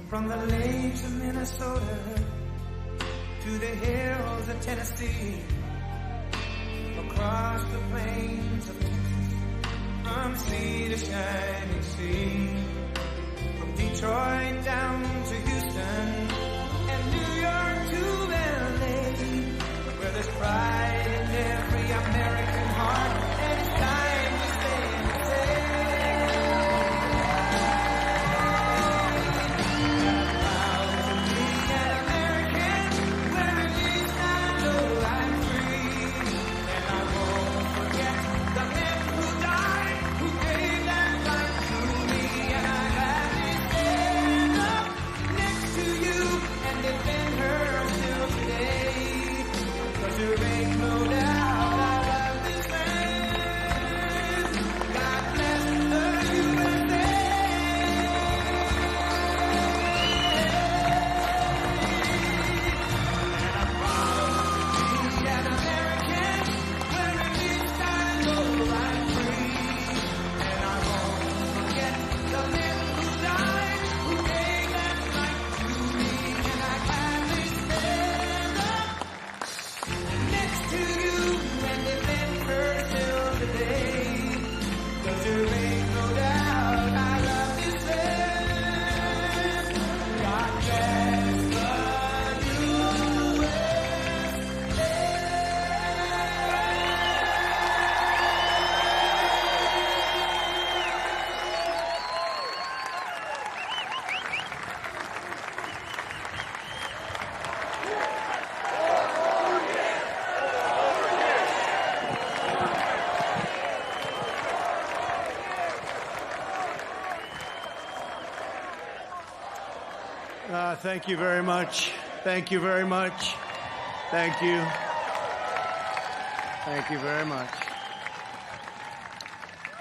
From the lakes of Minnesota to the hills of Tennessee, across the plains of Texas, from sea to shining sea, from Detroit down to Houston and New York to LA, where there's pride in every American heart, and it's time to stay and say. Thank you very much. Thank you very much. Thank you. Thank you very much.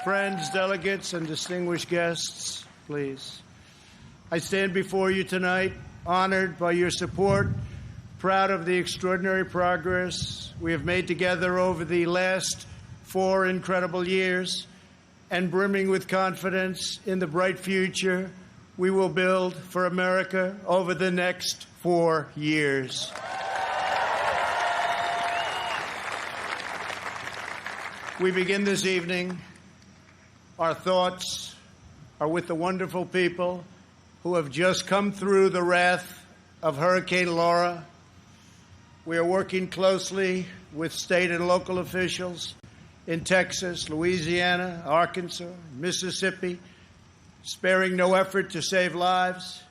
Friends, delegates, and distinguished guests, please. I stand before you tonight, honored by your support, proud of the extraordinary progress we have made together over the last 4 incredible years, and brimming with confidence in the bright future we will build for America over the next 4 years. We begin this evening. Our thoughts are with the wonderful people who have just come through the wrath of Hurricane Laura. We are working closely with state and local officials in Texas, Louisiana, Arkansas, Mississippi, sparing no effort to save lives.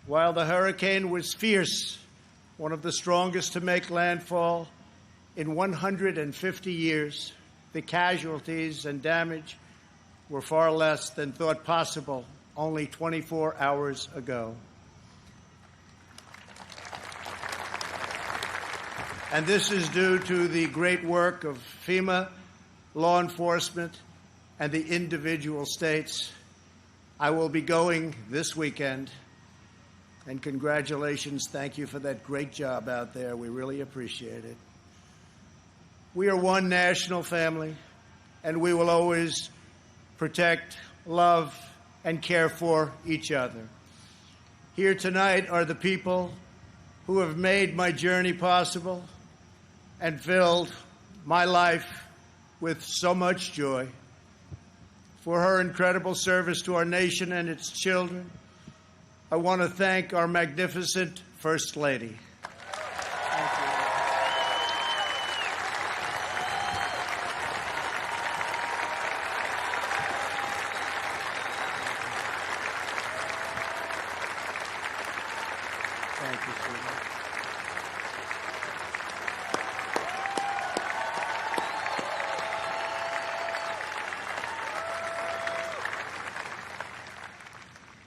While the hurricane was fierce, one of the strongest to make landfall in 150 years, the casualties and damage were far less than thought possible only 24 hours ago. And this is due to the great work of FEMA, law enforcement, and the individual states. I will be going this weekend, and congratulations. Thank you for that great job out there. We really appreciate it. We are one national family, and we will always protect, love, and care for each other. Here tonight are the people who have made my journey possible and filled my life with so much joy. For her incredible service to our nation and its children, I want to thank our magnificent First Lady. Thank you. Thank you, sweetheart.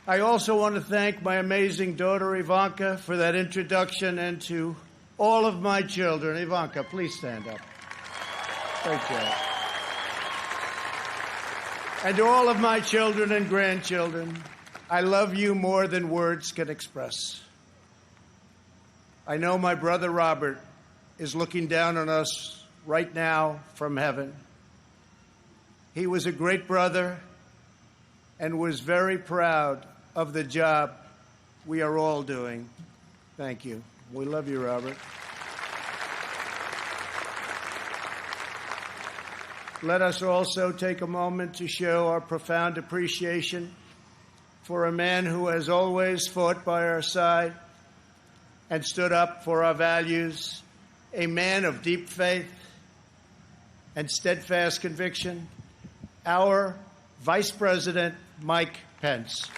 I also want to thank my amazing daughter, Ivanka, for that introduction, and to all of my children. Ivanka, please stand up. Great job. And to all of my children and grandchildren, I love you more than words can express. I know my brother Robert is looking down on us right now from heaven. He was a great brother and was very proud of the job we are all doing. Thank you. We love you, Robert. Let us also take a moment to show our profound appreciation for a man who has always fought by our side and stood up for our values, a man of deep faith and steadfast conviction, our Vice President, Mike Pence.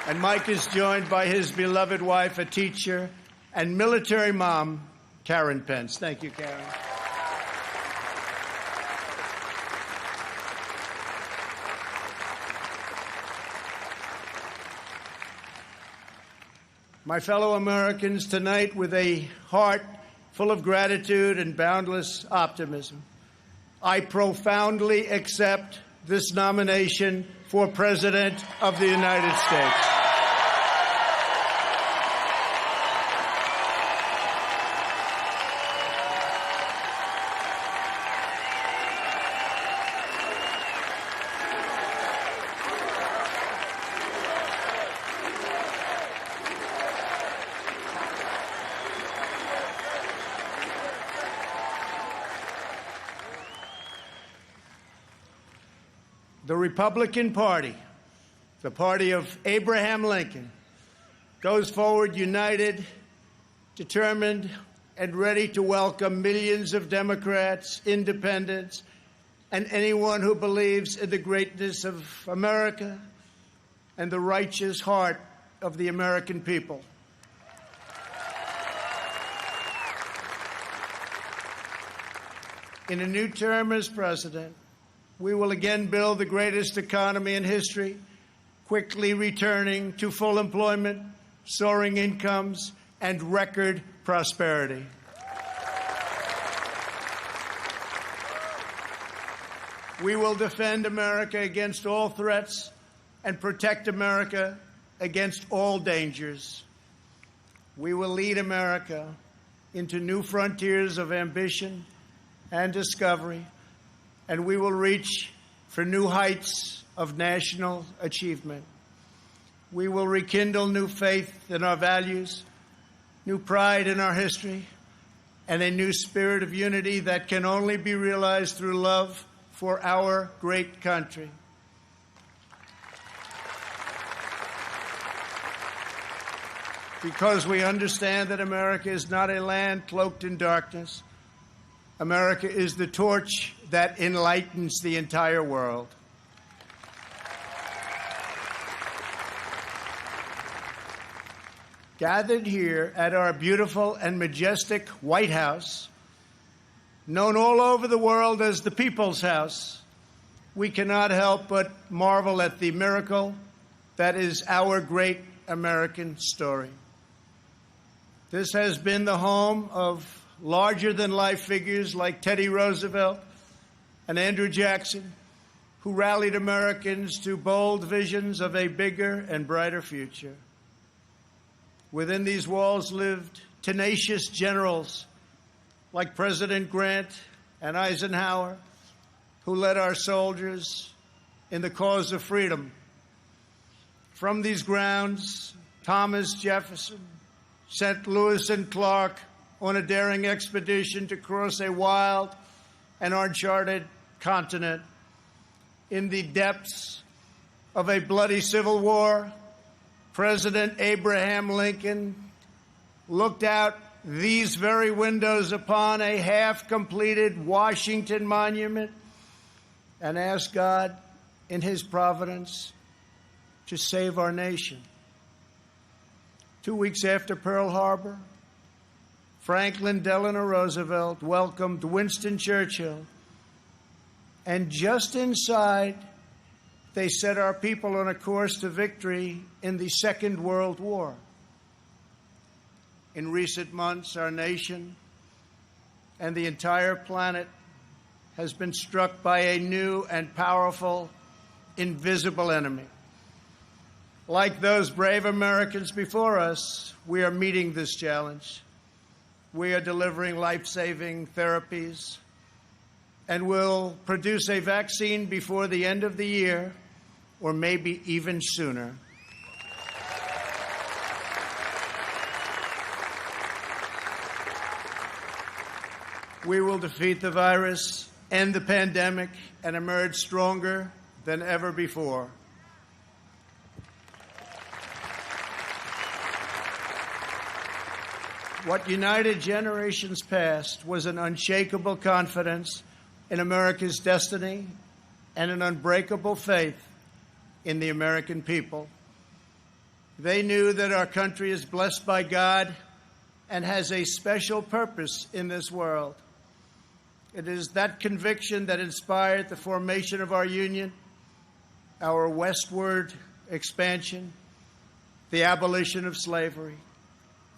And Mike is joined by his beloved wife, a teacher, and military mom, Karen Pence. Thank you, Karen. My fellow Americans, tonight, with a heart full of gratitude and boundless optimism, I profoundly accept this nomination for President of the United States. The Republican Party, the party of Abraham Lincoln, goes forward united, determined, and ready to welcome millions of Democrats, independents, and anyone who believes in the greatness of America and the righteous heart of the American people. In a new term as president, we will again build the greatest economy in history, quickly returning to full employment, soaring incomes, and record prosperity. We will defend America against all threats and protect America against all dangers. We will lead America into new frontiers of ambition and discovery, and we will reach for new heights of national achievement. We will rekindle new faith in our values, new pride in our history, and a new spirit of unity that can only be realized through love for our great country. Because we understand that America is not a land cloaked in darkness. America is the torch that enlightens the entire world. Gathered here at our beautiful and majestic White House, known all over the world as the People's House, we cannot help but marvel at the miracle that is our great American story. This has been the home of larger-than-life figures like Teddy Roosevelt and Andrew Jackson, who rallied Americans to bold visions of a bigger and brighter future. Within these walls lived tenacious generals like President Grant and Eisenhower, who led our soldiers in the cause of freedom. From these grounds, Thomas Jefferson sent Lewis and Clark on a daring expedition to cross a wild and uncharted continent. In the depths of a bloody civil war, President Abraham Lincoln looked out these very windows upon a half-completed Washington Monument and asked God, in his providence, to save our nation. 2 weeks after Pearl Harbor, Franklin Delano Roosevelt welcomed Winston Churchill, and just inside, they set our people on a course to victory in the Second World War. In recent months, our nation and the entire planet has been struck by a new and powerful, invisible enemy. Like those brave Americans before us, we are meeting this challenge. We are delivering life-saving therapies and will produce a vaccine before the end of the year, or maybe even sooner. We will defeat the virus, end the pandemic, and emerge stronger than ever before. What united generations past was an unshakable confidence in America's destiny and an unbreakable faith in the American people. They knew that our country is blessed by God and has a special purpose in this world. It is that conviction that inspired the formation of our union, our westward expansion, the abolition of slavery,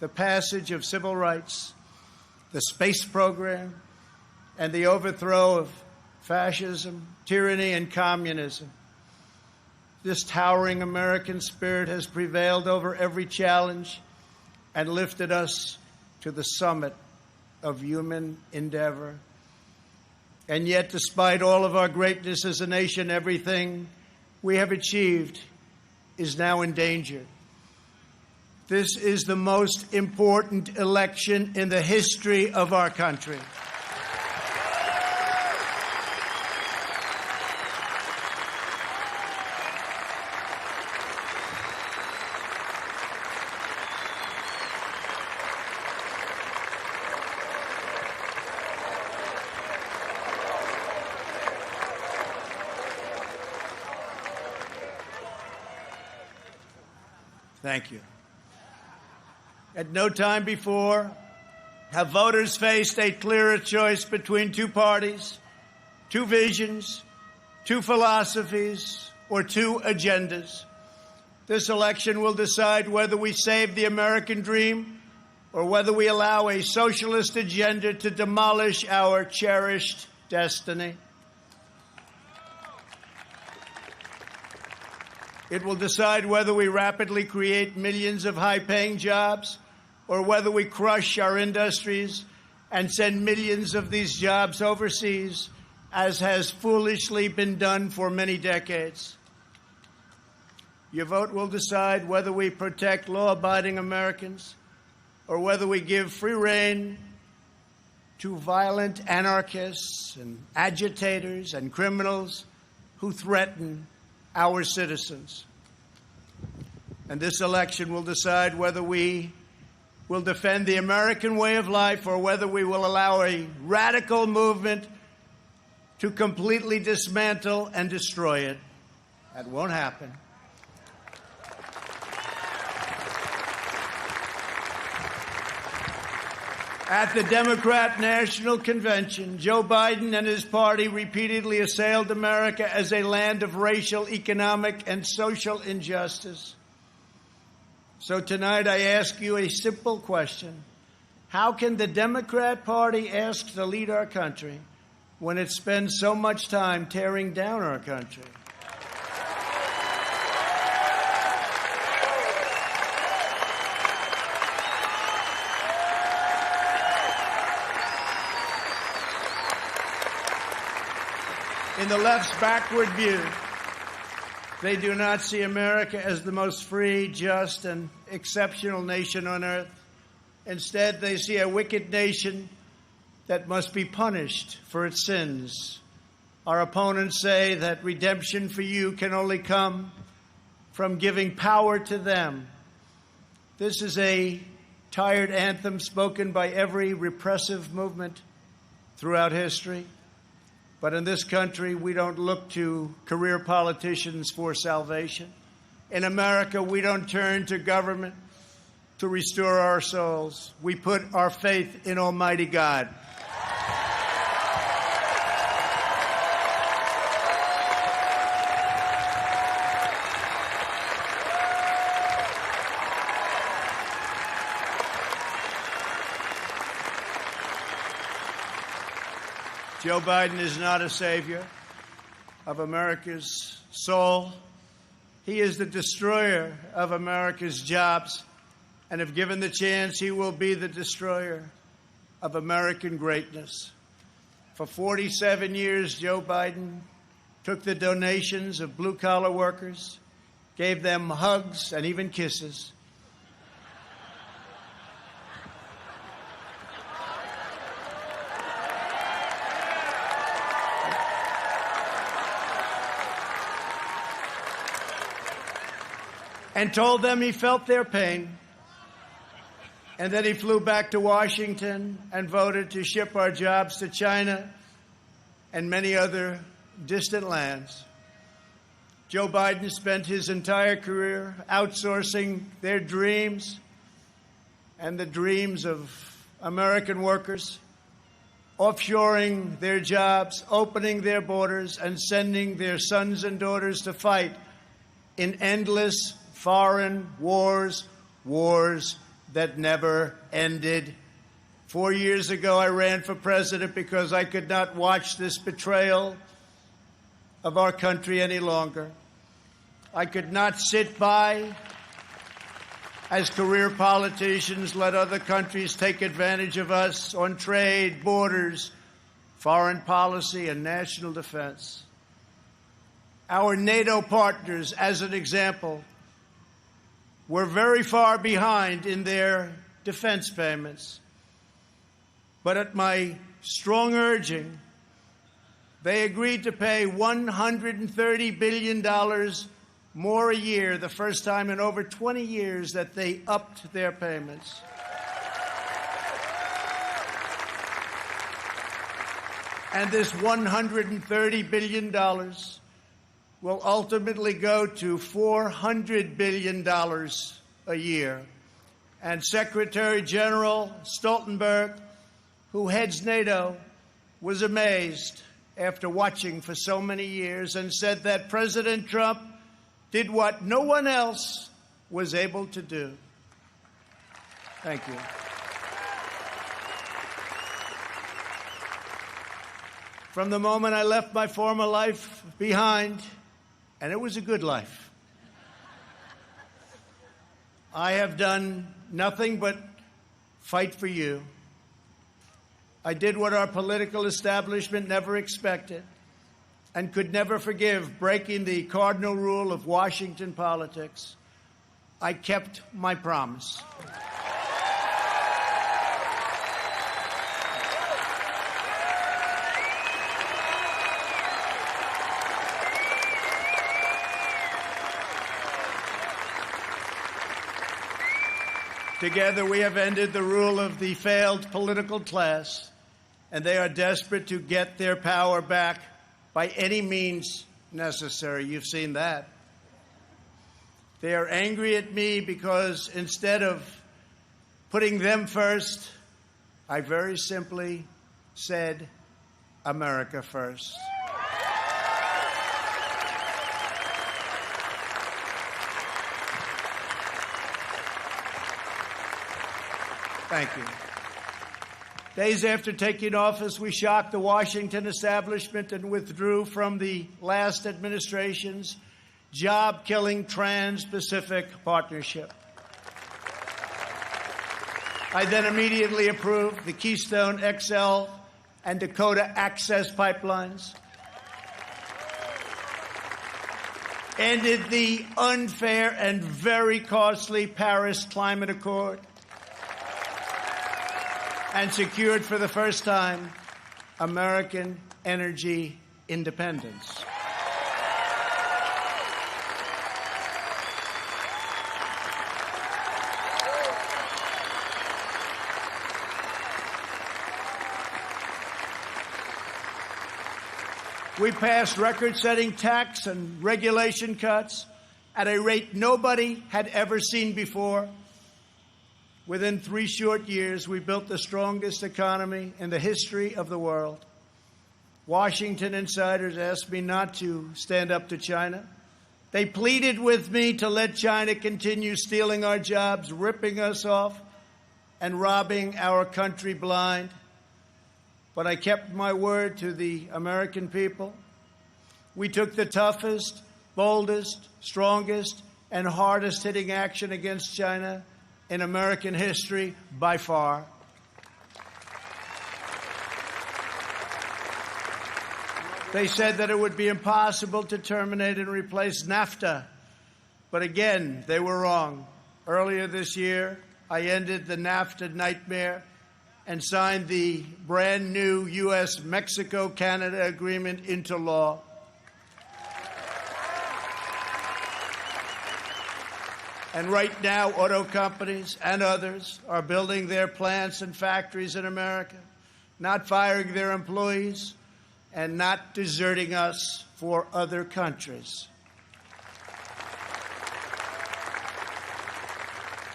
the passage of civil rights, the space program, and the overthrow of fascism, tyranny, and communism. This towering American spirit has prevailed over every challenge and lifted us to the summit of human endeavor. And yet, despite all of our greatness as a nation, everything we have achieved is now in danger. This is the most important election in the history of our country. Thank you. At no time before have voters faced a clearer choice between two parties, two visions, two philosophies, or two agendas. This election will decide whether we save the American dream or whether we allow a socialist agenda to demolish our cherished destiny. It will decide whether we rapidly create millions of high-paying jobs or whether we crush our industries and send millions of these jobs overseas, as has foolishly been done for many decades. Your vote will decide whether we protect law-abiding Americans or whether we give free rein to violent anarchists and agitators and criminals who threaten our citizens. And this election will decide whether we will defend the American way of life or whether we will allow a radical movement to completely dismantle and destroy it. That won't happen. At the Democrat National Convention, Joe Biden and his party repeatedly assailed America as a land of racial, economic, and social injustice. So tonight I ask you a simple question. How can the Democrat Party ask to lead our country when it spends so much time tearing down our country? In the left's backward view, they do not see America as the most free, just, and exceptional nation on earth. Instead, they see a wicked nation that must be punished for its sins. Our opponents say that redemption for you can only come from giving power to them. This is a tired anthem spoken by every repressive movement throughout history. But in this country, we don't look to career politicians for salvation. In America, we don't turn to government to restore our souls. We put our faith in Almighty God. Joe Biden is not a savior of America's soul He is the destroyer of America's jobs, and if given the chance, he will be the destroyer of American greatness. For 47 years, Joe Biden took the donations of blue-collar workers, gave them hugs and even kisses, and told them he felt their pain. And then he flew back to Washington and voted to ship our jobs to China and many other distant lands. Joe Biden spent his entire career outsourcing their dreams and the dreams of American workers, offshoring their jobs, opening their borders, and sending their sons and daughters to fight in endless foreign wars, wars that never ended. 4 years ago, I ran for president because I could not watch this betrayal of our country any longer. I could not sit by as career politicians let other countries take advantage of us on trade, borders, foreign policy, and national defense. Our NATO partners, as an example, were very far behind in their defense payments. But at my strong urging, they agreed to pay $130 billion more a year, the first time in over 20 years that they upped their payments. And this $130 billion will ultimately go to $400 billion a year. And Secretary General Stoltenberg, who heads NATO, was amazed after watching for so many years and said that President Trump did what no one else was able to do. Thank you. From the moment I left my former life behind, and it was a good life, I have done nothing but fight for you. I did what our political establishment never expected and could never forgive, breaking the cardinal rule of Washington politics. I kept my promise. Together, we have ended the rule of the failed political class, and they are desperate to get their power back by any means necessary. You've seen that. They are angry at me because instead of putting them first, I very simply said, America first. Thank you. Days after taking office, we shocked the Washington establishment and withdrew from the last administration's job-killing Trans-Pacific Partnership. I then immediately approved the Keystone XL and Dakota Access pipelines, ended the unfair and very costly Paris Climate Accord, and secured for the first time American energy independence. We passed record-setting tax and regulation cuts at a rate nobody had ever seen before. Within 3 short years, we built the strongest economy in the history of the world. Washington insiders asked me not to stand up to China. They pleaded with me to let China continue stealing our jobs, ripping us off, and robbing our country blind. But I kept my word to the American people. We took the toughest, boldest, strongest, and hardest-hitting action against China in American history by far. They said that it would be impossible to terminate and replace NAFTA. But again, they were wrong. Earlier this year, I ended the NAFTA nightmare and signed the brand new U.S.-Mexico-Canada agreement into law. And right now, auto companies and others are building their plants and factories in America, not firing their employees, and not deserting us for other countries.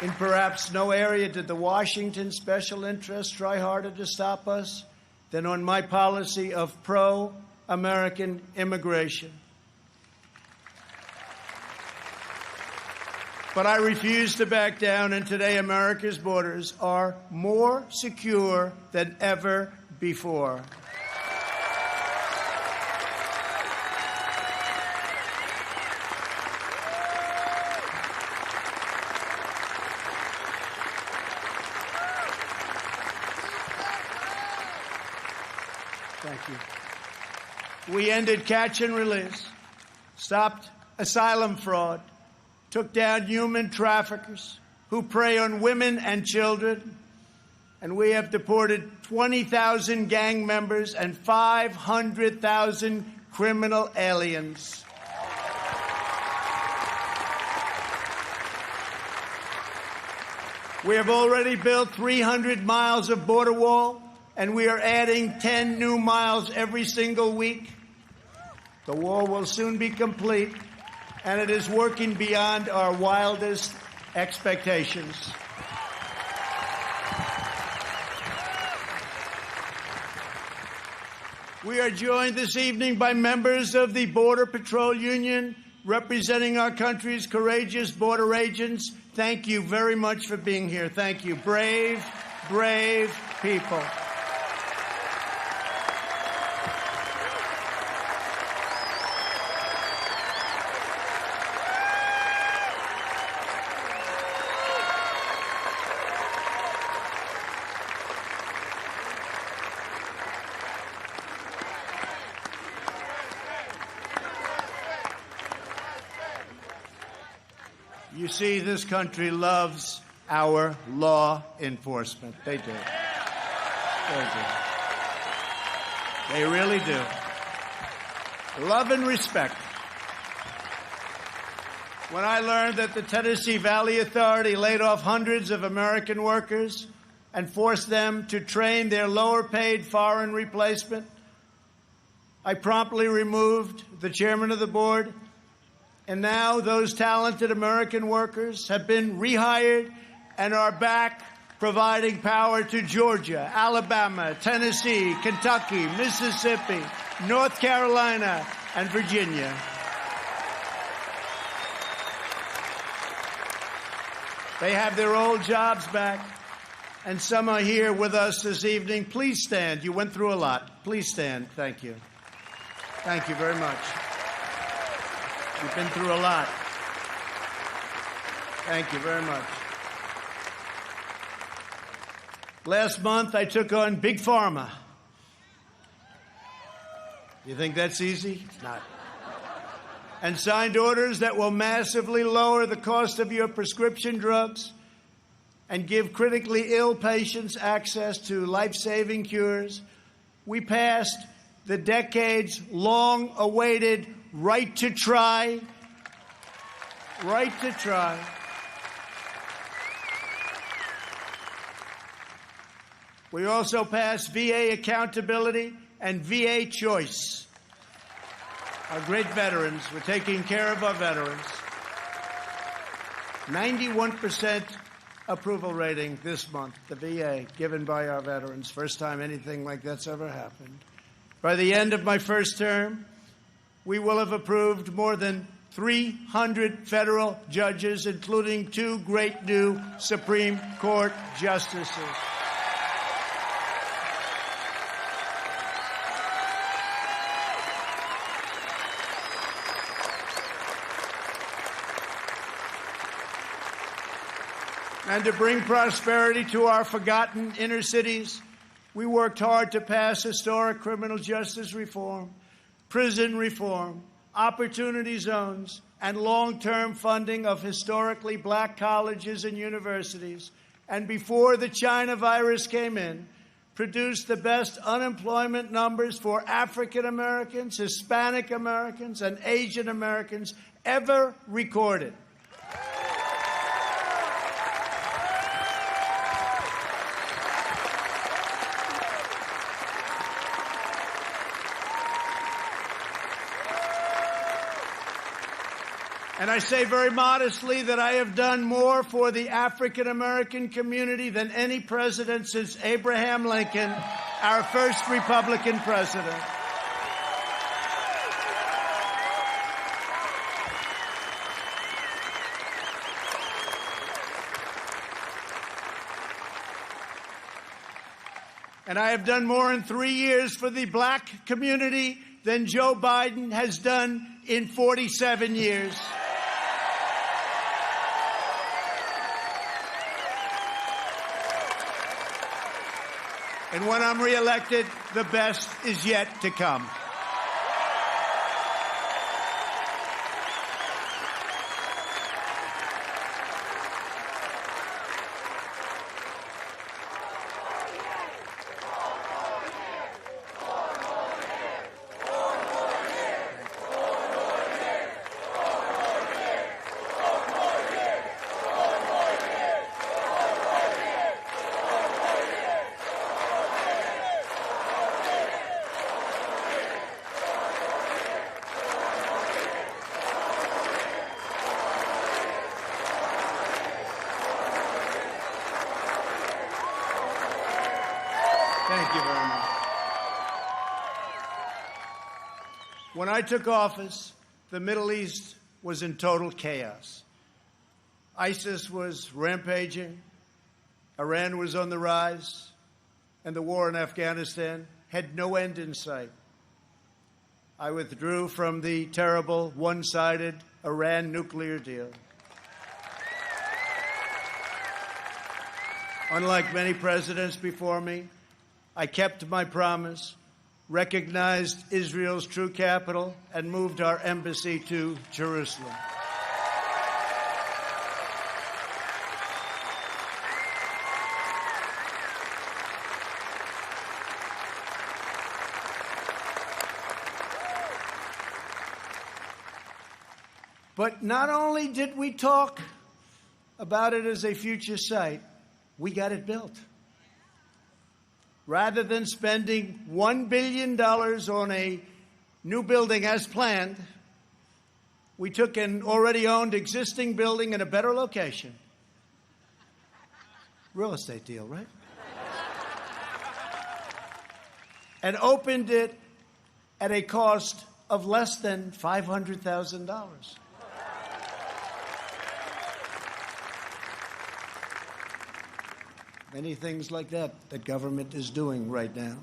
In perhaps no area did the Washington special interests try harder to stop us than on my policy of pro-American immigration. But I refuse to back down, and today America's borders are more secure than ever before. Thank you. We ended catch and release, stopped asylum fraud, took down human traffickers who prey on women and children, and we have deported 20,000 gang members and 500,000 criminal aliens. We have already built 300 miles of border wall, and we are adding 10 new miles every single week. The wall will soon be complete, and it is working beyond our wildest expectations. We are joined this evening by members of the Border Patrol Union representing our country's courageous border agents. Thank you very much for being here. Thank you. Brave, brave people. You see, this country loves our law enforcement. They do. They do. They really do. Love and respect. When I learned that the Tennessee Valley Authority laid off hundreds of American workers and forced them to train their lower-paid foreign replacement, I promptly removed the chairman of the board. And now those talented American workers have been rehired and are back providing power to Georgia, Alabama, Tennessee, Kentucky, Mississippi, North Carolina, and Virginia. They have their old jobs back, and some are here with us this evening. Please stand. You went through a lot. Please stand. Thank you. Thank you very much. You've been through a lot. Thank you very much. Last month, I took on Big Pharma. You think that's easy? It's not. And signed orders that will massively lower the cost of your prescription drugs and give critically ill patients access to life-saving cures. We passed the decades-long-awaited right to try. Right to try. We also passed VA accountability and VA choice. Our great veterans, we're taking care of our veterans. 91% approval rating this month, the VA, given by our veterans. First time anything like that's ever happened. By the end of my first term, we will have approved more than 300 federal judges, including 2 great new Supreme Court justices. and to bring prosperity to our forgotten inner cities, we worked hard to pass historic criminal justice reform, prison reform, opportunity zones, and long-term funding of historically black colleges and universities, and before the China virus came in, produced the best unemployment numbers for African Americans, Hispanic Americans, and Asian Americans ever recorded. And I say very modestly that I have done more for the African American community than any president since Abraham Lincoln, our first Republican president. And I have done more in 3 years for the black community than Joe Biden has done in 47 years. And when I'm reelected, the best is yet to come. Thank you very much. When I took office, the Middle East was in total chaos. ISIS was rampaging, Iran was on the rise, and the war in Afghanistan had no end in sight. I withdrew from the terrible one-sided Iran nuclear deal. Unlike many presidents before me, I kept my promise, recognized Israel's true capital, and moved our embassy to Jerusalem. But not only did we talk about it as a future site, we got it built. Rather than spending $1 billion on a new building as planned, we took an already owned existing building in a better location. Real estate deal, right? And opened it at a cost of less than $500,000. Many things like that government is doing right now.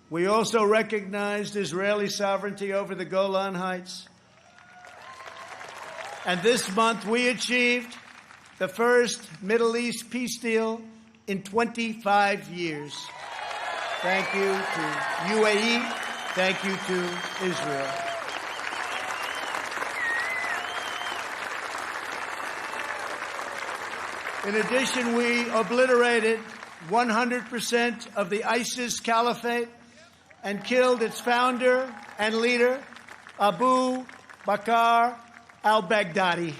We also recognized Israeli sovereignty over the Golan Heights. And this month we achieved the first Middle East peace deal in 25 years. Thank you to UAE. Thank you to Israel. In addition, we obliterated 100% of the ISIS caliphate and killed its founder and leader, Abu Bakr al-Baghdadi.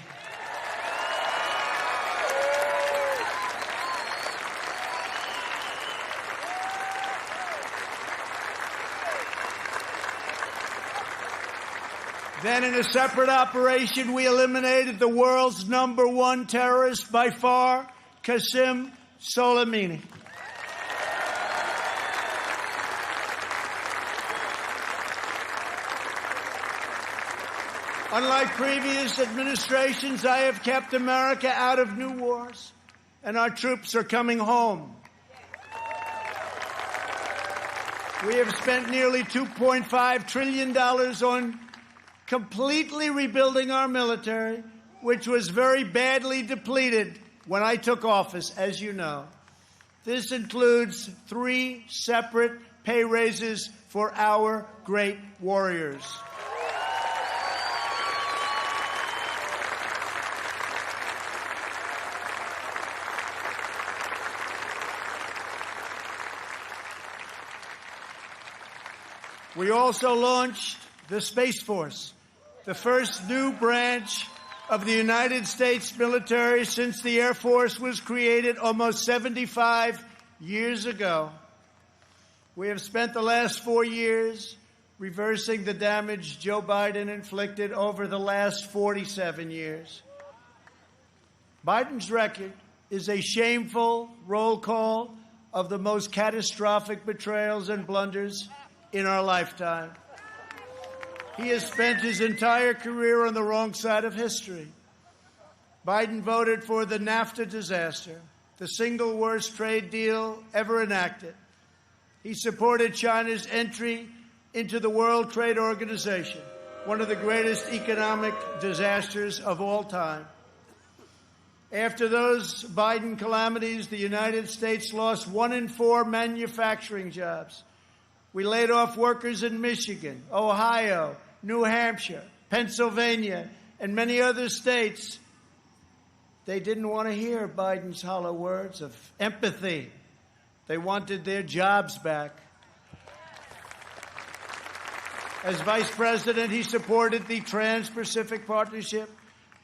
Then in a separate operation, we eliminated the world's #1 terrorist by far, Qasem Soleimani. Unlike previous administrations, I have kept America out of new wars, and our troops are coming home. We have spent nearly $2.5 trillion on completely rebuilding our military, which was very badly depleted when I took office, as you know. This includes 3 separate pay raises for our great warriors. We also launched the Space Force, the first new branch of the United States military since the Air Force was created almost 75 years ago. We have spent the last 4 years reversing the damage Joe Biden inflicted over the last 47 years. Biden's record is a shameful roll call of the most catastrophic betrayals and blunders in our lifetime. He has spent his entire career on the wrong side of history. Biden voted for the NAFTA disaster, the single worst trade deal ever enacted. He supported China's entry into the World Trade Organization, one of the greatest economic disasters of all time. After those Biden calamities, the United States lost 1 in 4 manufacturing jobs. We laid off workers in Michigan, Ohio, New Hampshire, Pennsylvania, and many other states. They didn't want to hear Biden's hollow words of empathy. They wanted their jobs back. As vice president, he supported the Trans-Pacific Partnership,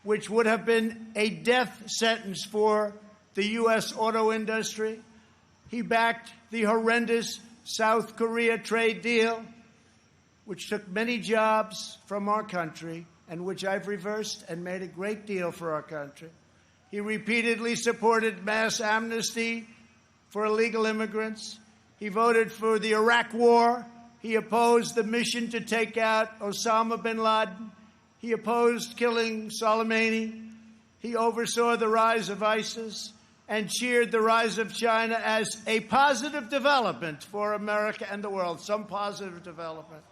which would have been a death sentence for the U.S. auto industry. He backed the horrendous South Korea trade deal, which took many jobs from our country and which I've reversed and made a great deal for our country. He repeatedly supported mass amnesty for illegal immigrants. He voted for the Iraq War. He opposed the mission to take out Osama bin Laden. He opposed killing Soleimani. He oversaw the rise of ISIS and cheered the rise of China as a positive development for America and the world, some positive development.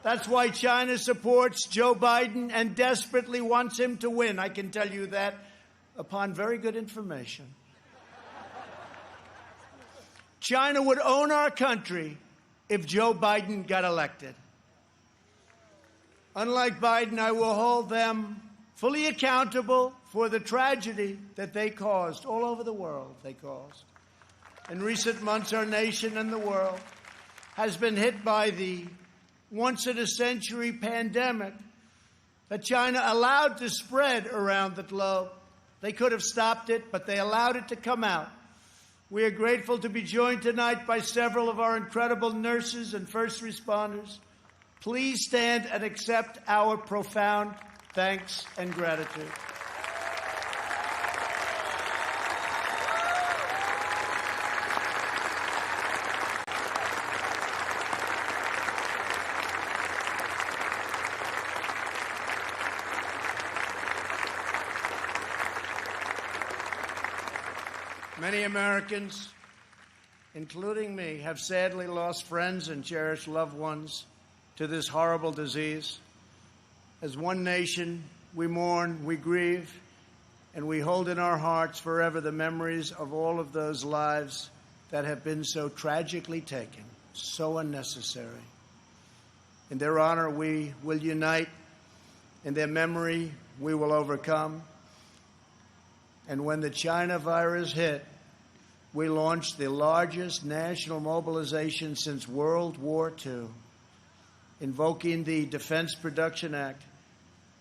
That's why China supports Joe Biden and desperately wants him to win. I can tell you that upon very good information. China would own our country if Joe Biden got elected. Unlike Biden, I will hold them fully accountable for the tragedy that they caused all over the world. In recent months, our nation and the world has been hit by the once-in-a-century pandemic that China allowed to spread around the globe. They could have stopped it, but they allowed it to come out. We are grateful to be joined tonight by several of our incredible nurses and first responders. Please stand and accept our profound thanks and gratitude. Many Americans, including me, have sadly lost friends and cherished loved ones to this horrible disease. As one nation, we mourn, we grieve, and we hold in our hearts forever the memories of all of those lives that have been so tragically taken, so unnecessary. In their honor, we will unite. In their memory, we will overcome. And when the China virus hit, we launched the largest national mobilization since World War II. Invoking the Defense Production Act,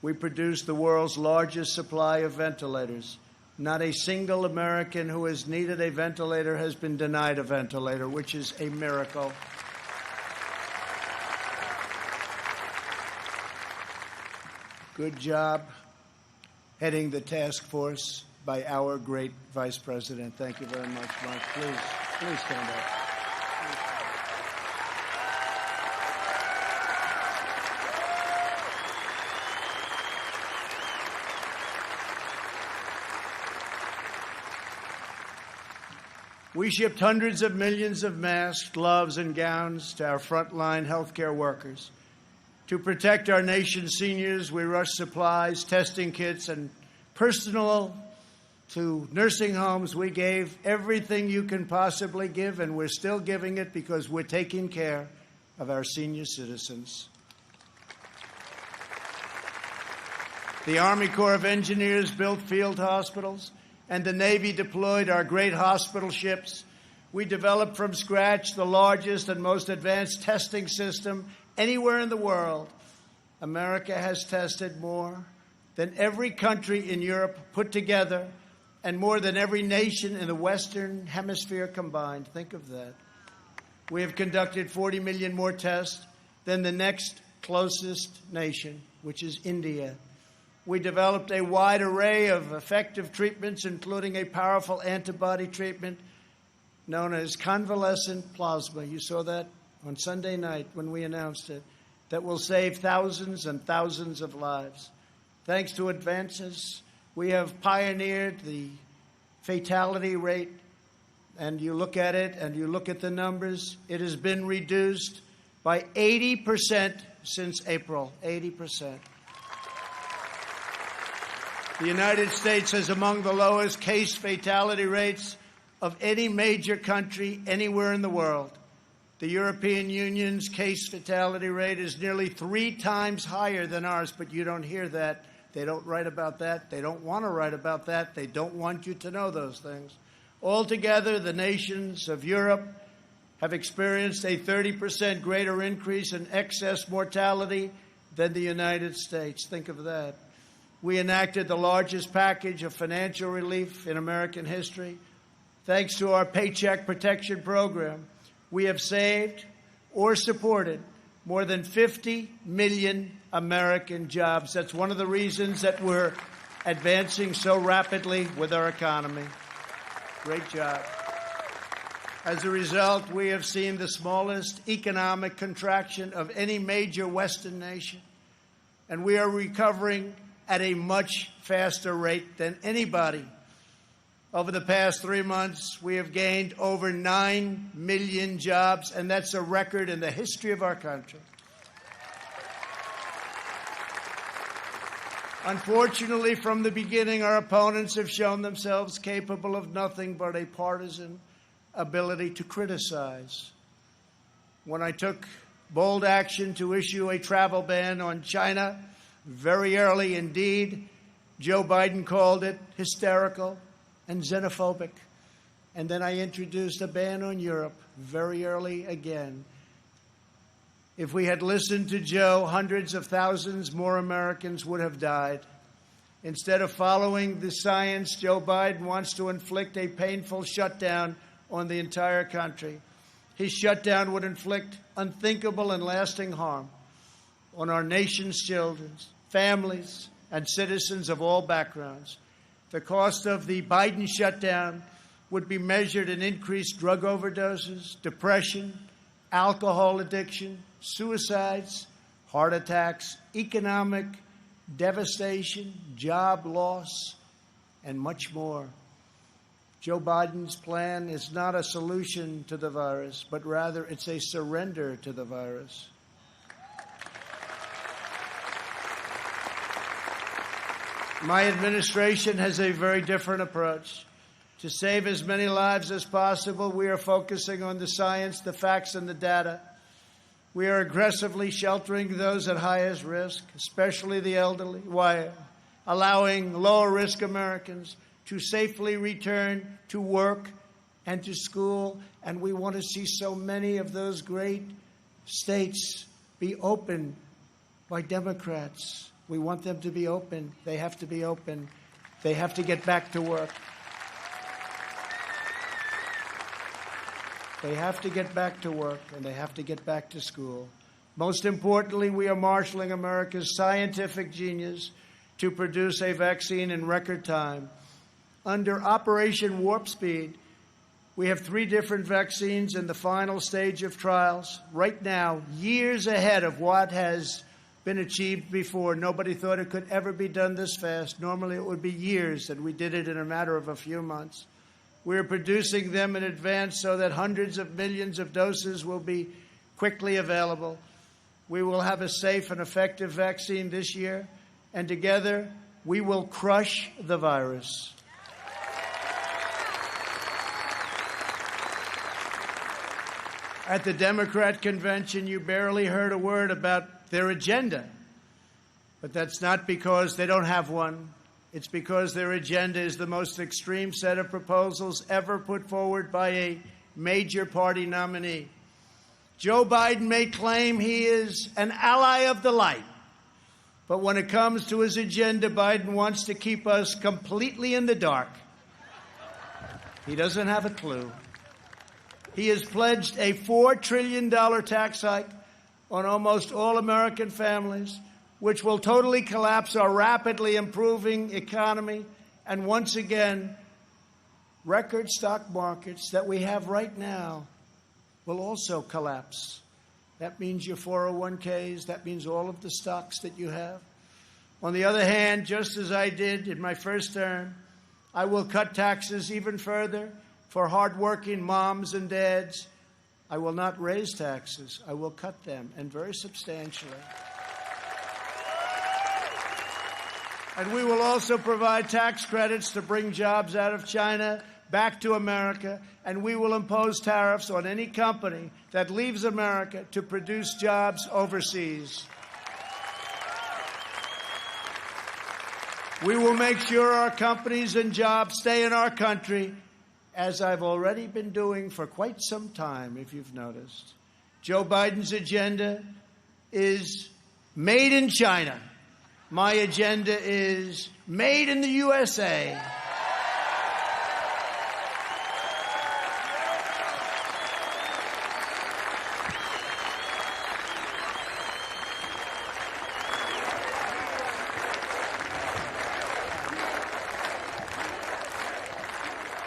we produced the world's largest supply of ventilators. Not a single American who has needed a ventilator has been denied a ventilator, which is a miracle. Good job heading the task force by our great Vice President. Thank you very much, Mark. Please stand up. We shipped hundreds of millions of masks, gloves, and gowns to our frontline healthcare workers. To protect our nation's seniors, we rushed supplies, testing kits, and personal To nursing homes, we gave everything you can possibly give, and we're still giving it because we're taking care of our senior citizens. The Army Corps of Engineers built field hospitals, and the Navy deployed our great hospital ships. We developed from scratch the largest and most advanced testing system anywhere in the world. America has tested more than every country in Europe put together, and more than every nation in the Western Hemisphere combined. Think of that. We have conducted 40 million more tests than the next closest nation, which is India. We developed a wide array of effective treatments, including a powerful antibody treatment known as convalescent plasma. You saw that on Sunday night when we announced it. That will save thousands and thousands of lives. Thanks to advances, we have pioneered the fatality rate, and you look at it and you look at the numbers, it has been reduced by 80% since April, 80%. The United States has among the lowest case fatality rates of any major country anywhere in the world. The European Union's case fatality rate is nearly 3 times higher than ours, but you don't hear that. They don't write about that. They don't want to write about that. They don't want you to know those things. Altogether, the nations of Europe have experienced a 30% greater increase in excess mortality than the United States. Think of that. We enacted the largest package of financial relief in American history. Thanks to our Paycheck Protection Program, we have saved or supported more than 50 million American jobs. That's one of the reasons that we're advancing so rapidly with our economy. Great job. As a result, we have seen the smallest economic contraction of any major Western nation, and we are recovering at a much faster rate than anybody. Over the past 3 months, we have gained over 9 million jobs, and that's a record in the history of our country. Unfortunately, from the beginning, our opponents have shown themselves capable of nothing but a partisan ability to criticize. When I took bold action to issue a travel ban on China very early indeed, Joe Biden called it hysterical and xenophobic. And then I introduced a ban on Europe very early again. If we had listened to Joe, hundreds of thousands more Americans would have died. Instead of following the science, Joe Biden wants to inflict a painful shutdown on the entire country. His shutdown would inflict unthinkable and lasting harm on our nation's children, families, and citizens of all backgrounds. The cost of the Biden shutdown would be measured in increased drug overdoses, depression, alcohol addiction, suicides, heart attacks, economic devastation, job loss, and much more. Joe Biden's plan is not a solution to the virus, but rather it's a surrender to the virus. My administration has a very different approach. To save as many lives as possible, we are focusing on the science, the facts, and the data. We are aggressively sheltering those at highest risk, especially the elderly, while allowing lower-risk Americans to safely return to work and to school. And we want to see so many of those great states be opened by Democrats. We want them to be open. They have to be open. They have to get back to work. They have to get back to work, and they have to get back to school. Most importantly, we are marshaling America's scientific genius to produce a vaccine in record time. Under Operation Warp Speed, we have 3 different vaccines in the final stage of trials. Right now, years ahead of what has been achieved before. Nobody thought it could ever be done this fast. Normally, it would be years, and we did it in a matter of a few months. We're producing them in advance so that hundreds of millions of doses will be quickly available. We will have a safe and effective vaccine this year, and together we will crush the virus. At the Democrat convention, you barely heard a word about their agenda. But that's not because they don't have one. It's because their agenda is the most extreme set of proposals ever put forward by a major party nominee. Joe Biden may claim he is an ally of the light, but when it comes to his agenda, Biden wants to keep us completely in the dark. He doesn't have a clue. He has pledged a $4 trillion tax hike on almost all American families, which will totally collapse our rapidly improving economy and, once again, record stock markets that we have right now will also collapse. That means your 401ks. That means all of the stocks that you have. On the other hand, just as I did in my first term, I will cut taxes even further for hardworking moms and dads. I will not raise taxes. I will cut them, and very substantially. And we will also provide tax credits to bring jobs out of China back to America, and we will impose tariffs on any company that leaves America to produce jobs overseas. We will make sure our companies and jobs stay in our country, as I've already been doing for quite some time, if you've noticed. Joe Biden's agenda is made in China. My agenda is made in the USA.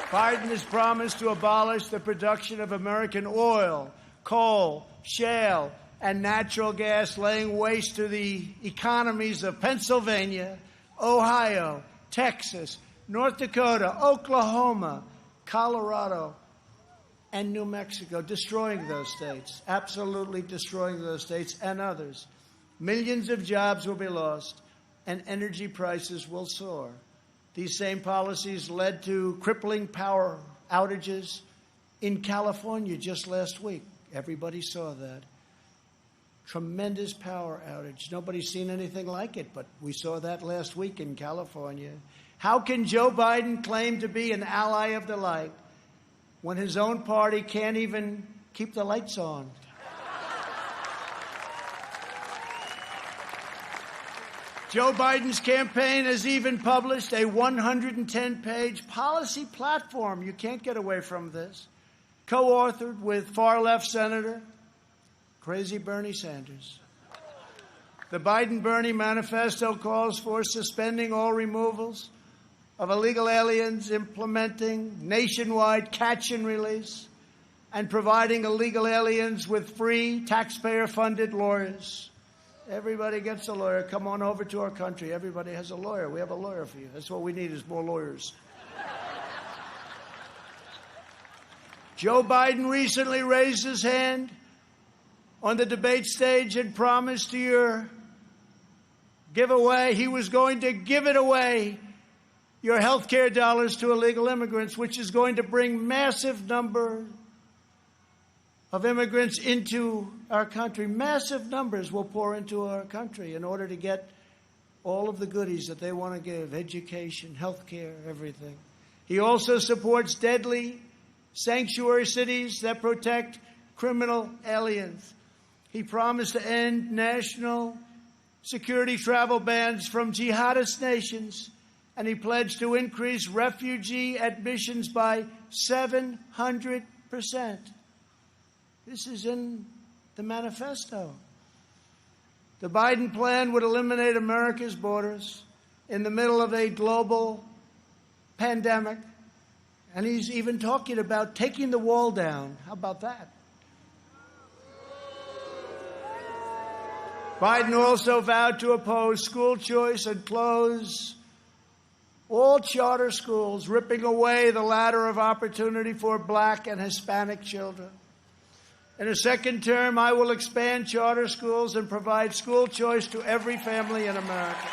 Biden has promised to abolish the production of American oil, coal, shale, and natural gas, laying waste to the economies of Pennsylvania, Ohio, Texas, North Dakota, Oklahoma, Colorado, and New Mexico, destroying those states, absolutely destroying those states and others. Millions of jobs will be lost, and energy prices will soar. These same policies led to crippling power outages in California just last week. Everybody saw that. Tremendous power outage. Nobody's seen anything like it, but we saw that last week in California. How can Joe Biden claim to be an ally of the light when his own party can't even keep the lights on? Joe Biden's campaign has even published a 110-page policy platform. You can't get away from this. Co-authored with far-left Senator crazy Bernie Sanders. The Biden-Bernie manifesto calls for suspending all removals of illegal aliens, implementing nationwide catch and release, and providing illegal aliens with free, taxpayer-funded lawyers. Everybody gets a lawyer. Come on over to our country. Everybody has a lawyer. We have a lawyer for you. That's what we need is more lawyers. Joe Biden recently raised his hand on the debate stage and promised to your giveaway, he was going to give it away, your health care dollars to illegal immigrants, which is going to bring massive number of immigrants into our country. Massive numbers will pour into our country in order to get all of the goodies that they want to give, education, health care, everything. He also supports deadly sanctuary cities that protect criminal aliens. He promised to end national security travel bans from jihadist nations, and he pledged to increase refugee admissions by 700%. This is in the manifesto. The Biden plan would eliminate America's borders in the middle of a global pandemic, and he's even talking about taking the wall down. How about that? Biden also vowed to oppose school choice and close all charter schools, ripping away the ladder of opportunity for Black and Hispanic children. In a second term, I will expand charter schools and provide school choice to every family in America.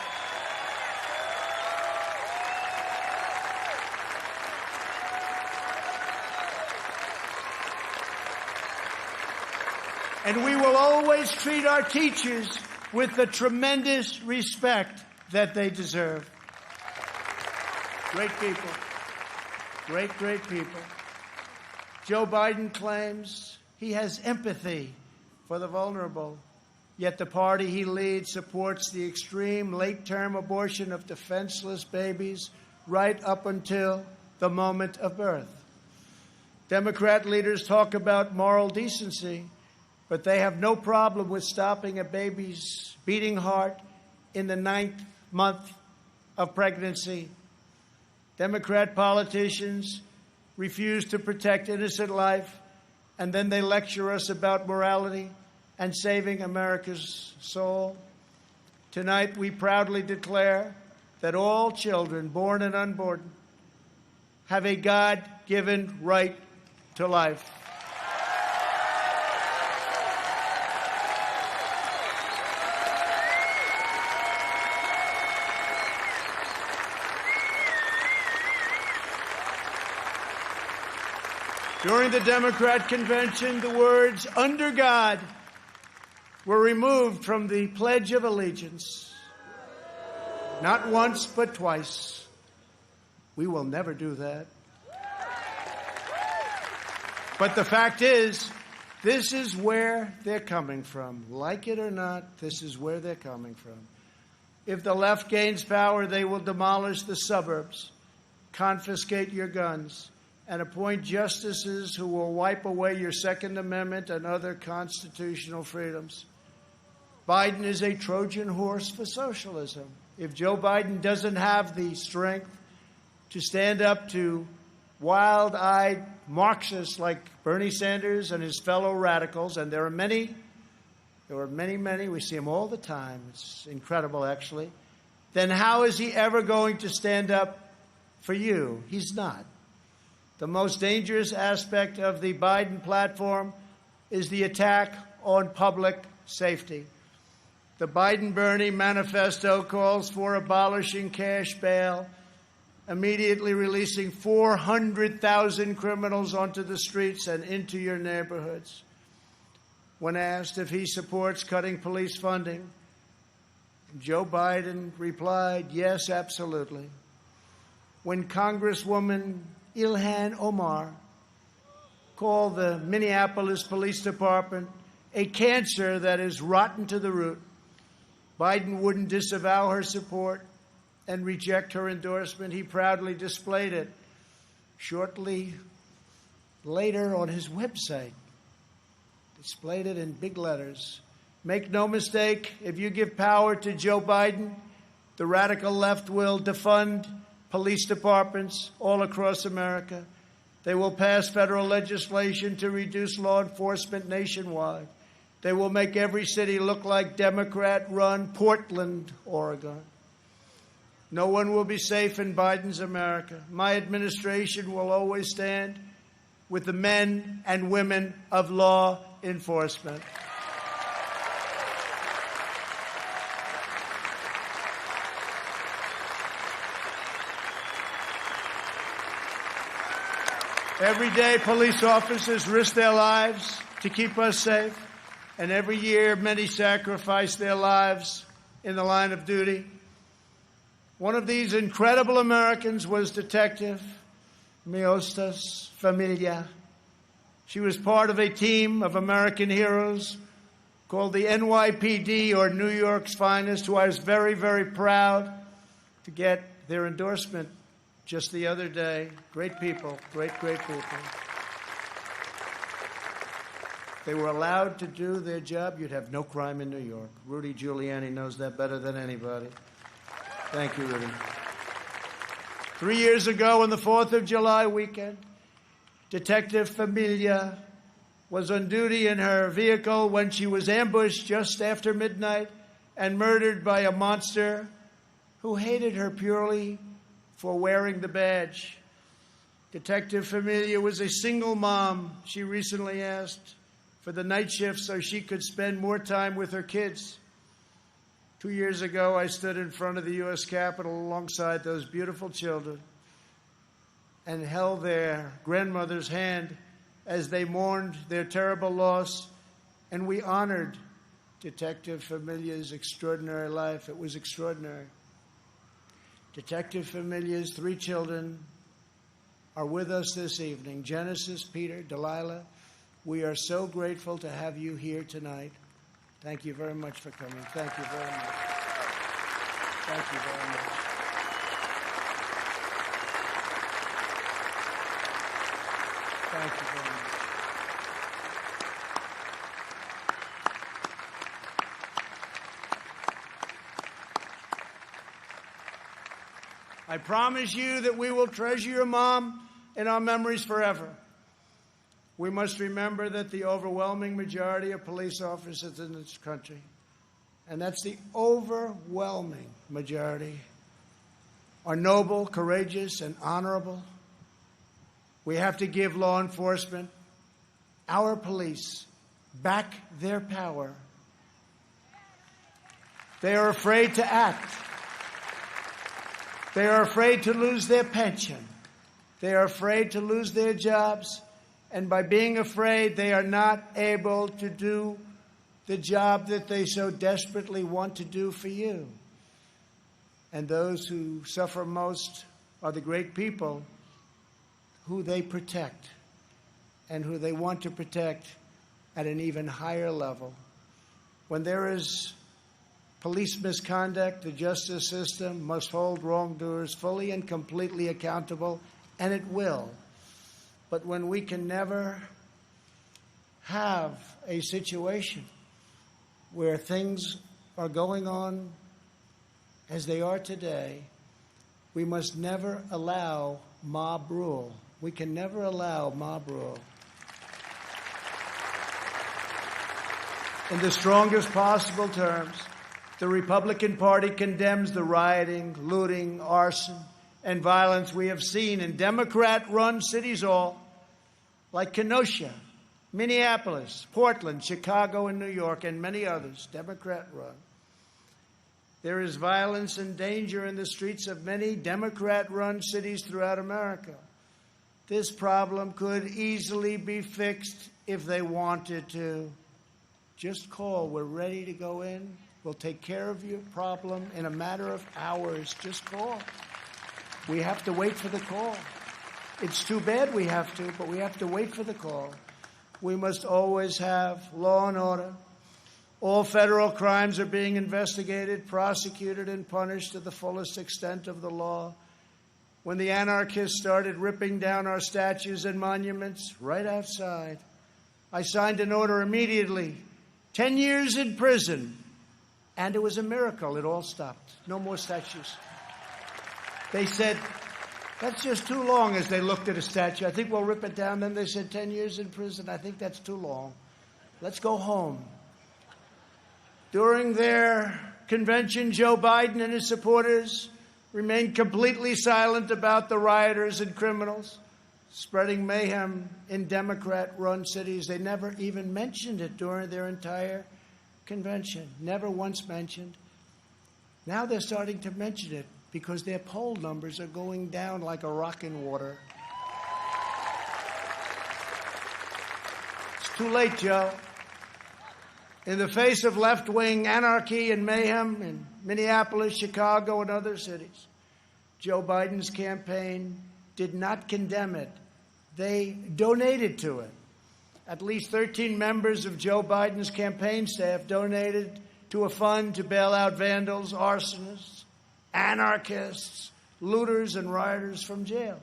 And we will always treat our teachers with the tremendous respect that they deserve. Great people. Great, great people. Joe Biden claims he has empathy for the vulnerable, yet the party he leads supports the extreme late-term abortion of defenseless babies right up until the moment of birth. Democrat leaders talk about moral decency, but they have no problem with stopping a baby's beating heart in the 9th month of pregnancy. Democrat politicians refuse to protect innocent life, and then they lecture us about morality and saving America's soul. Tonight, we proudly declare that all children, born and unborn, have a God-given right to life. During the Democrat convention, the words "under God" were removed from the Pledge of Allegiance. Not once, but twice. We will never do that. But the fact is, this is where they're coming from. Like it or not, this is where they're coming from. If the left gains power, they will demolish the suburbs, confiscate your guns, and appoint justices who will wipe away your Second Amendment and other constitutional freedoms. Biden is a Trojan horse for socialism. If Joe Biden doesn't have the strength to stand up to wild-eyed Marxists like Bernie Sanders and his fellow radicals, and there are many, we see them all the time, it's incredible actually, then how is he ever going to stand up for you? He's not. The most dangerous aspect of the Biden platform is the attack on public safety. The Biden-Bernie manifesto calls for abolishing cash bail, immediately releasing 400,000 criminals onto the streets and into your neighborhoods. When asked if he supports cutting police funding, Joe Biden replied, yes, absolutely. When Congresswoman Ilhan Omar called the Minneapolis Police Department a cancer that is rotten to the root, Biden wouldn't disavow her support and reject her endorsement. He proudly displayed it shortly later on his website. Displayed it in big letters. Make no mistake, if you give power to Joe Biden, the radical left will defund police departments all across America. They will pass federal legislation to reduce law enforcement nationwide. They will make every city look like Democrat-run Portland, Oregon. No one will be safe in Biden's America. My administration will always stand with the men and women of law enforcement. Every day, police officers risk their lives to keep us safe, and every year, many sacrifice their lives in the line of duty. One of these incredible Americans was Detective Miostas Familia. She was part of a team of American heroes called the NYPD, or New York's Finest, who I was very, very proud to get their endorsement just the other day. Great people, great, great people. They were allowed to do their job. You'd have no crime in New York. Rudy Giuliani knows that better than anybody. Thank you, Rudy. 3 years ago, on the 4th of July weekend, Detective Familia was on duty in her vehicle when she was ambushed just after midnight and murdered by a monster who hated her purely for wearing the badge. Detective Familia was a single mom. She recently asked for the night shift so she could spend more time with her kids. 2 years ago, I stood in front of the U.S. Capitol alongside those beautiful children and held their grandmother's hand as they mourned their terrible loss And we honored Detective Familia's extraordinary life. It was extraordinary. Detective Familia's 3 children are with us this evening. Genesis, Peter, Delilah, we are so grateful to have you here tonight. Thank you very much for coming. Thank you very much. Thank you very much. Thank you very much. I promise you that we will treasure your mom in our memories forever. We must remember that the overwhelming majority of police officers in this country, and that's the overwhelming majority, are noble, courageous, and honorable. We have to give law enforcement, our police, back their power. They are afraid to act. They are afraid to lose their pension. They are afraid to lose their jobs. And by being afraid, they are not able to do the job that they so desperately want to do for you. And those who suffer most are the great people who they protect and who they want to protect at an even higher level. When there is police misconduct, the justice system must hold wrongdoers fully and completely accountable, and it will. But when we can never have a situation where things are going on as they are today, we must never allow mob rule. We can never allow mob rule. In the strongest possible terms, the Republican Party condemns the rioting, looting, arson, and violence we have seen in Democrat-run cities all, like Kenosha, Minneapolis, Portland, Chicago, and New York, and many others, Democrat-run. There is violence and danger in the streets of many Democrat-run cities throughout America. This problem could easily be fixed if they wanted to. Just call. We're ready to go in. We'll take care of your problem in a matter of hours. Just call. We have to wait for the call. It's too bad we have to, but we have to wait for the call. We must always have law and order. All federal crimes are being investigated, prosecuted, and punished to the fullest extent of the law. When the anarchists started ripping down our statues and monuments right outside, I signed an order immediately, 10 years in prison. And it was a miracle. It all stopped. No more statues. They said, that's just too long, as they looked at a statue. I think we'll rip it down. Then they said 10 years in prison. I think that's too long. Let's go home. During their convention, Joe Biden and his supporters remained completely silent about the rioters and criminals spreading mayhem in Democrat-run cities. They never even mentioned it during their entire convention. Never once mentioned. Now they're starting to mention it because their poll numbers are going down like a rock in water. It's too late, Joe. In the face of left-wing anarchy and mayhem in Minneapolis, Chicago, and other cities, Joe Biden's campaign did not condemn it. They donated to it. At least 13 members of Joe Biden's campaign staff donated to a fund to bail out vandals, arsonists, anarchists, looters, and rioters from jail.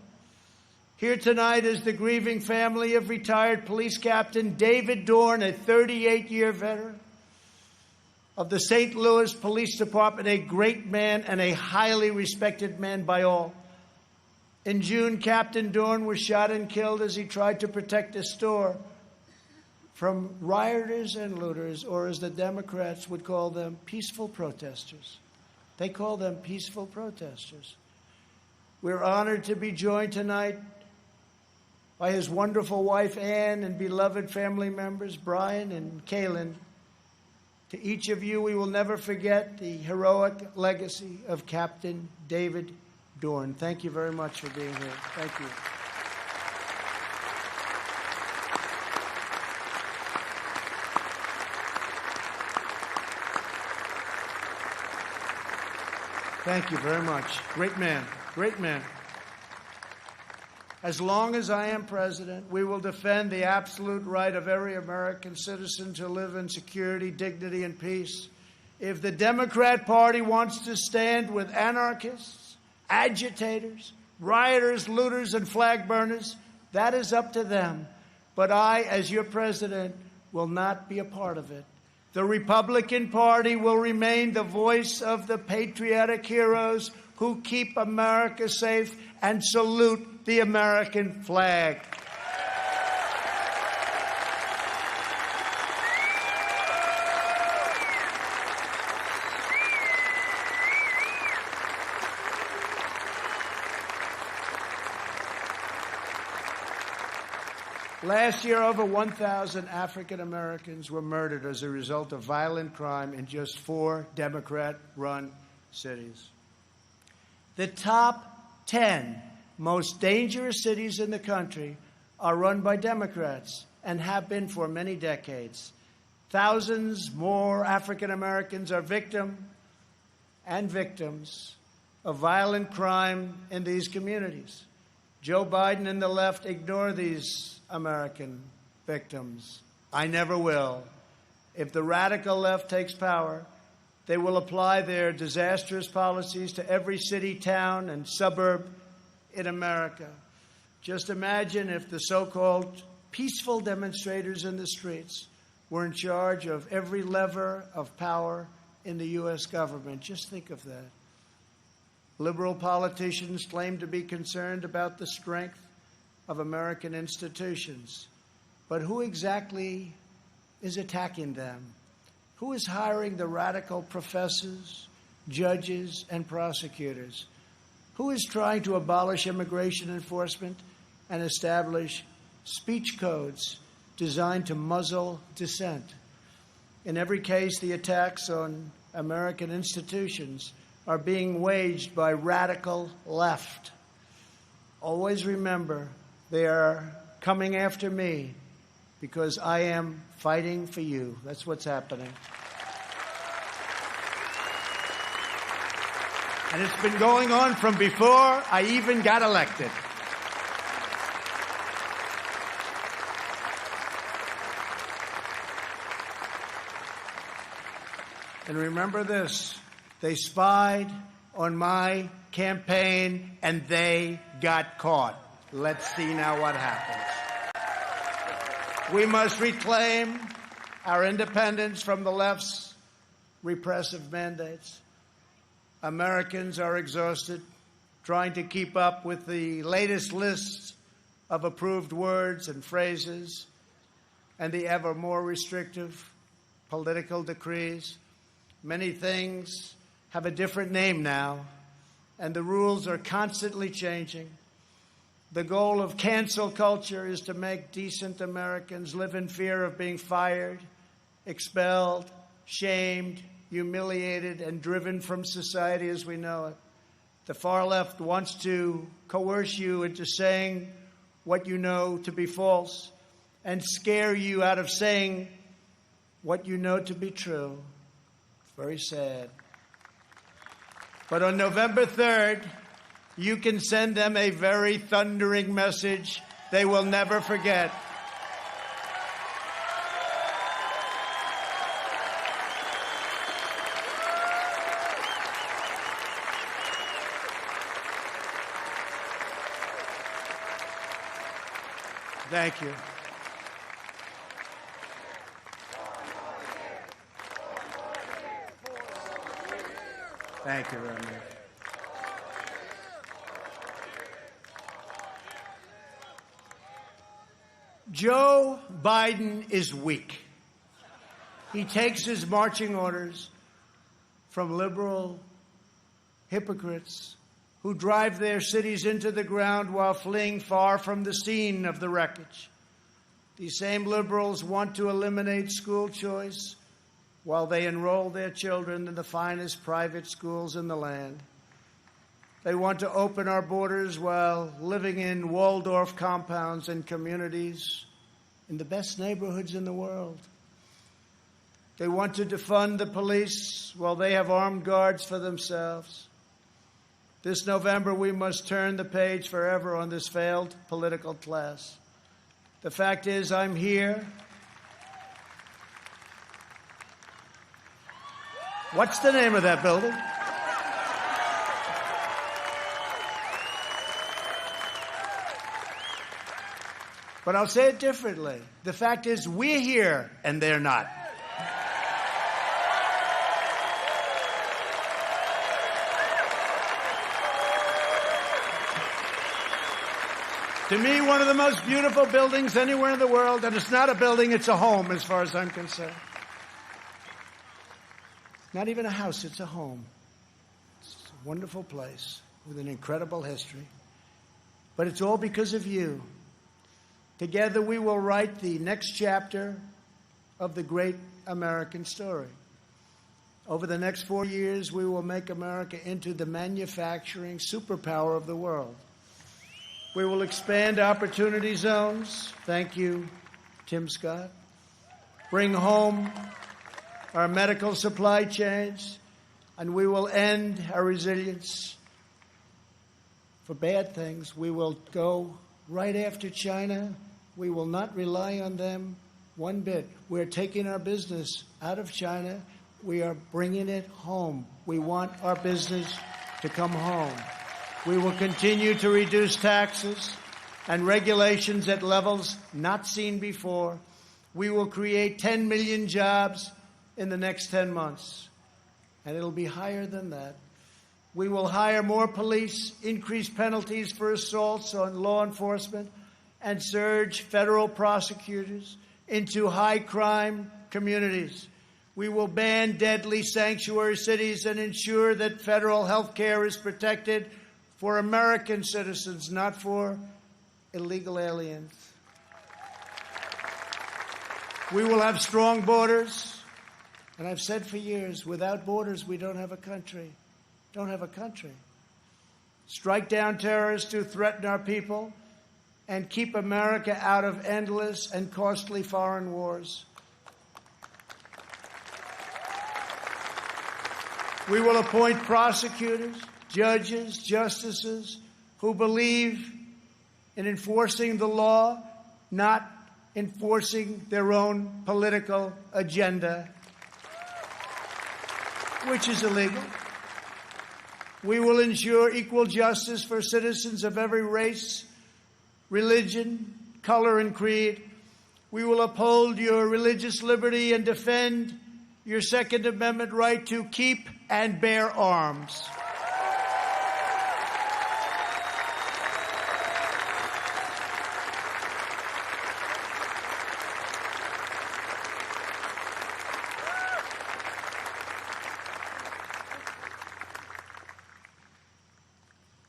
Here tonight is the grieving family of retired police captain David Dorn, a 38-year veteran of the St. Louis Police Department, a great man and a highly respected man by all. In June, Captain Dorn was shot and killed as he tried to protect a store from rioters and looters, or as the Democrats would call them, peaceful protesters. They call them peaceful protesters. We're honored to be joined tonight by his wonderful wife, Ann, and beloved family members, Brian and Kaylin. To each of you, we will never forget the heroic legacy of Captain David Dorn. Thank you very much for being here. Thank you. Thank you very much. Great man. Great man. As long as I am president, we will defend the absolute right of every American citizen to live in security, dignity, and peace. If the Democrat Party wants to stand with anarchists, agitators, rioters, looters, and flag burners, that is up to them. But I, as your president, will not be a part of it. The Republican Party will remain the voice of the patriotic heroes who keep America safe and salute the American flag. Last year, over 1,000 African Americans were murdered as a result of violent crime in just 4 Democrat-run cities. The top 10 most dangerous cities in the country are run by Democrats and have been for many decades. Thousands more African Americans are victims of violent crime in these communities. Joe Biden and the left ignore these American victims. I never will. If the radical left takes power, they will apply their disastrous policies to every city, town, and suburb in America. Just imagine if the so-called peaceful demonstrators in the streets were in charge of every lever of power in the U.S. government. Just think of that. Liberal politicians claim to be concerned about the strength of American institutions. But who exactly is attacking them? Who is hiring the radical professors, judges, and prosecutors? Who is trying to abolish immigration enforcement and establish speech codes designed to muzzle dissent? In every case, the attacks on American institutions are being waged by radical left. Always remember, they are coming after me because I am fighting for you. That's what's happening. And it's been going on from before I even got elected. And remember this, they spied on my campaign and they got caught. Let's see now what happens. We must reclaim our independence from the left's repressive mandates. Americans are exhausted trying to keep up with the latest lists of approved words and phrases and the ever more restrictive political decrees. Many things have a different name now, and the rules are constantly changing. The goal of cancel culture is to make decent Americans live in fear of being fired, expelled, shamed, humiliated, and driven from society as we know it. The far left wants to coerce you into saying what you know to be false and scare you out of saying what you know to be true. It's very sad. But on November 3rd, you can send them a very thundering message they will never forget. Thank you. Thank you very much. Joe Biden is weak. He takes his marching orders from liberal hypocrites who drive their cities into the ground while fleeing far from the scene of the wreckage. These same liberals want to eliminate school choice while they enroll their children in the finest private schools in the land. They want to open our borders while living in Waldorf compounds and communities in the best neighborhoods in the world. They want to defund the police while they have armed guards for themselves. This November, we must turn the page forever on this failed political class. The fact is, I'm here. What's the name of that building? But I'll say it differently. The fact is, we're here and they're not. To me, one of the most beautiful buildings anywhere in the world, and it's not a building, it's a home as far as I'm concerned. Not even a house, it's a home. It's a wonderful place with an incredible history. But it's all because of you. Together we will write the next chapter of the great American story. Over the next 4 years, we will make America into the manufacturing superpower of the world. We will expand opportunity zones. Thank you, Tim Scott. Bring home our medical supply chains, and we will end our resilience for bad things. We will go right after China. We will not rely on them one bit. We're taking our business out of China. We are bringing it home. We want our business to come home. We will continue to reduce taxes and regulations at levels not seen before. We will create 10 million jobs in the next 10 months, and it'll be higher than that. We will hire more police, increase penalties for assaults on law enforcement, and surge federal prosecutors into high-crime communities. We will ban deadly sanctuary cities and ensure that federal health care is protected for American citizens, not for illegal aliens. We will have strong borders, and I've said for years, without borders, we don't have a country. Don't have a country. Strike down terrorists who threaten our people, and keep America out of endless and costly foreign wars. We will appoint prosecutors, judges, justices who believe in enforcing the law, not enforcing their own political agenda, which is illegal. We will ensure equal justice for citizens of every race, religion, color, and creed. We will uphold your religious liberty and defend your Second Amendment right to keep and bear arms.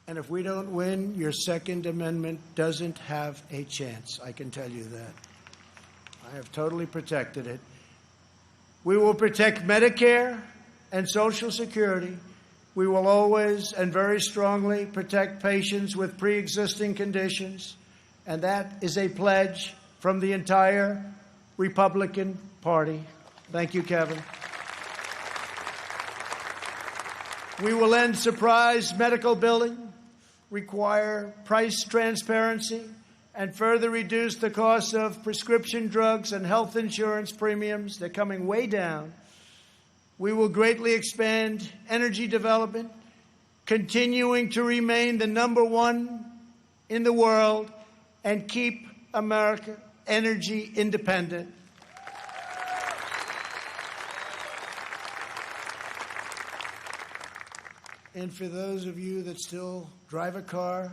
And if we don't win, your Second Amendment doesn't have a chance. I can tell you that. I have totally protected it. We will protect Medicare and Social Security. We will always and very strongly protect patients with pre-existing conditions. And that is a pledge from the entire Republican Party. Thank you, Kevin. We will end surprise medical billing, require price transparency, and further reduce the cost of prescription drugs and health insurance premiums. They're coming way down. We will greatly expand energy development, continuing to remain the #1 in the world and keep America energy independent. And for those of you that still drive a car,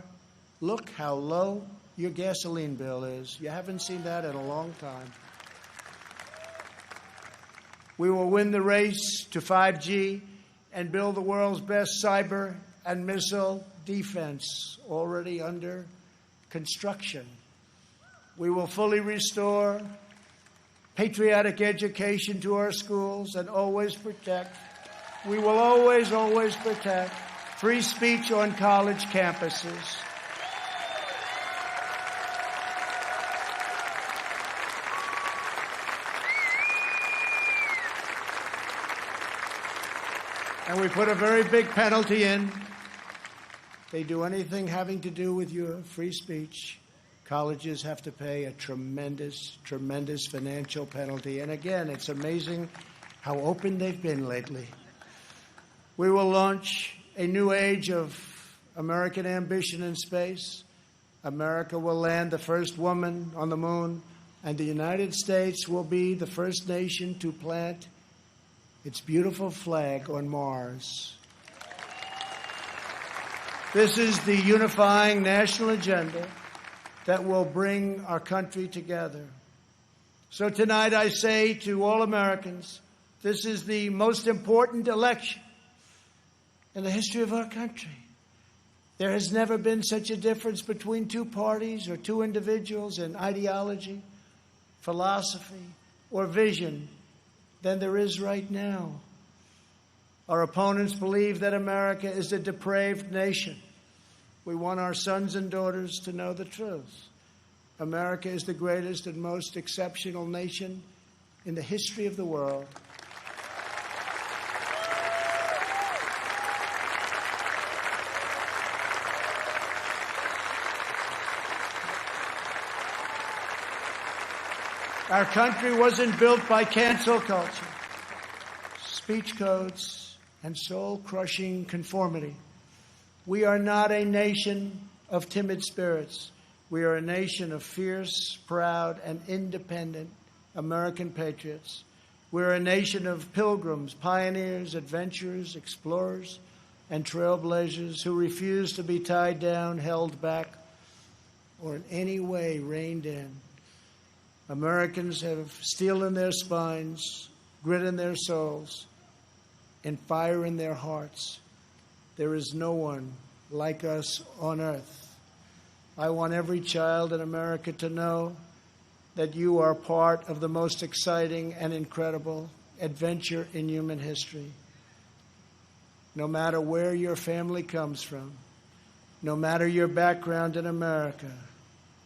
look how low your gasoline bill is. You haven't seen that in a long time. We will win the race to 5G and build the world's best cyber and missile defense, already under construction. We will fully restore patriotic education to our schools and always protect. We will always, always protect free speech on college campuses. And we put a very big penalty in they do anything having to do with your free speech, colleges have to pay a tremendous, tremendous financial penalty. And again, it's amazing how open they've been lately. We will launch a new age of American ambition in space. America will land the first woman on the moon, and the United States will be the first nation to plant its beautiful flag on Mars. This is the unifying national agenda that will bring our country together. So tonight I say to all Americans, this is the most important election in the history of our country. There has never been such a difference between two parties or two individuals in ideology, philosophy, or vision than there is right now. Our opponents believe that America is a depraved nation. We want our sons and daughters to know the truth. America is the greatest and most exceptional nation in the history of the world. Our country wasn't built by cancel culture, speech codes, and soul-crushing conformity. We are not a nation of timid spirits. We are a nation of fierce, proud, and independent American patriots. We're a nation of pilgrims, pioneers, adventurers, explorers, and trailblazers who refuse to be tied down, held back, or in any way reined in. Americans have steel in their spines, grit in their souls, and fire in their hearts. There is no one like us on earth. I want every child in America to know that you are part of the most exciting and incredible adventure in human history. No matter where your family comes from, no matter your background in America,